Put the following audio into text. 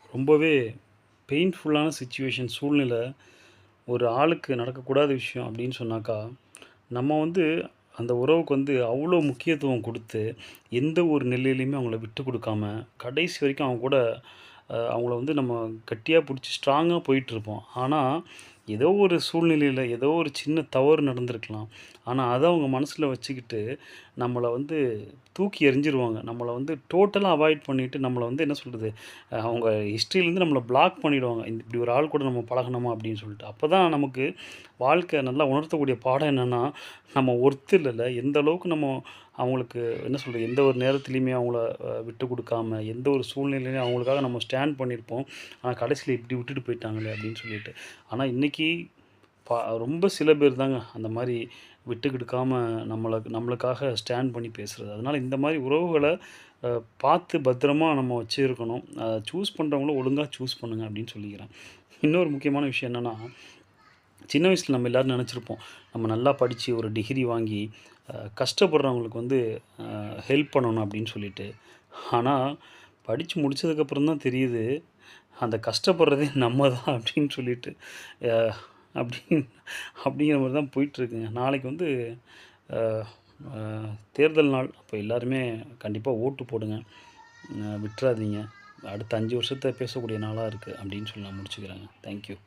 ரொம்பவே பெயின்ஃபுல்லான சிச்சுவேஷன் சூழ்நிலை ஒரு ஆளுக்கு நடக்கக்கூடாத விஷயம் அப்படின்னு சொன்னாக்கா, நம்ம வந்து அந்த உறவுக்கு வந்து அவ்வளோ முக்கியத்துவம் குடுத்து, எந்த ஒரு நிலையிலயுமே அவங்கள விட்டு குடுக்காம, கடைசி வரைக்கும் அவங்க கூட அவங்கள வந்து நம்ம கட்டியா புடிச்சு ஸ்ட்ராங்கா போயிட்டுருப்போம். ஆனா, ஏதோ ஒரு சூழ்நிலையில ஏதோ ஒரு சின்ன தவறு நடந்திருக்கலாம். ஆனா, அத அவங்க மனசுல வச்சுக்கிட்டு, நம்மள வந்து தூக்கி எறிஞ்சிருவாங்க. நம்மள வந்து டோட்டலா அவாய்ட் பண்ணிட்டு, நம்மள வந்து என்ன சொல்றது? அவங்க ஹிஸ்ட்ரியிலேருந்து நம்மள பிளாக் பண்ணிடுவாங்க. இப்படி ஒரு ஆள் கூட நம்ம பழகணுமா அப்படின்னு சொல்லிட்டு. அப்பதான் நமக்கு வாழ்க்கை நல்லா உணர்த்தக்கூடிய பாடம் என்னன்னா, நம்ம ஒர்த் இல்லல்ல. எந்த அளவுக்கு நம்ம அவங்களுக்கு என்ன சொல்றது? எந்த ஒரு நேரத்திலயுமே அவங்கள விட்டு குடுக்காம, எந்த ஒரு சூழ்நிலையிலயும் அவங்களுக்காக நம்ம ஸ்டாண்ட் பண்ணியிருப்போம். ஆனா கடைசியில இப்படி விட்டுட்டு போயிட்டாங்களே அப்படின்னு சொல்லிட்டு. ஆனா இன்னைக்கு ரொம்ப சில பேர் தாங்க அந்த மாரி விட்டு குடுக்காம நம்மளுக்காக ஸ்டாண்ட் பண்ணி பேசுறது. அதனால இந்த மாரி உறவுகள அ பார்த்து பத்திரமா நம்ம வச்சிருக்கணும். சூஸ் பண்றவங்களும் ஒழுங்கா சூஸ் பண்ணுங்க அப்படின்னு சொல்லிக்கிறேன். இன்னொரு முக்கியமான விஷயம் என்னன்னா, சின்ன வயசுல நம்ம எல்லாரும் நெனச்சிருப்போம். நம்ம நல்லா படிச்சு ஒரு டிகிரி வாங்கி, கஷ்டப்படுறவங்களுக்கு வந்து ஹெல்ப் பண்ணணும் அப்படின்னு சொல்லிட்டு. ஆனா, படிச்சு முடிச்சதுக்கப்புறம் தான் தெரியுது, அந்த கஷ்டப்படுறதே நம்ம தான் அப்படின்னு சொல்லிட்டு, அ அப்படின்னு அப்படிங்கிற மாரி தான் போயிட்டுருக்குங்க. நாளைக்கு வந்து அ அ தேர்தல் நாள். அப்ப எல்லாருமே கண்டிப்பா ஓட்டு போடுங்க. விட்றாதீங்க. அடுத்த 5 வருஷத்த பேசக்கூடிய நாளா இருக்கு அப்படின்னு சொல்லி நான் முடிச்சுக்கிறேங்க. Thank you.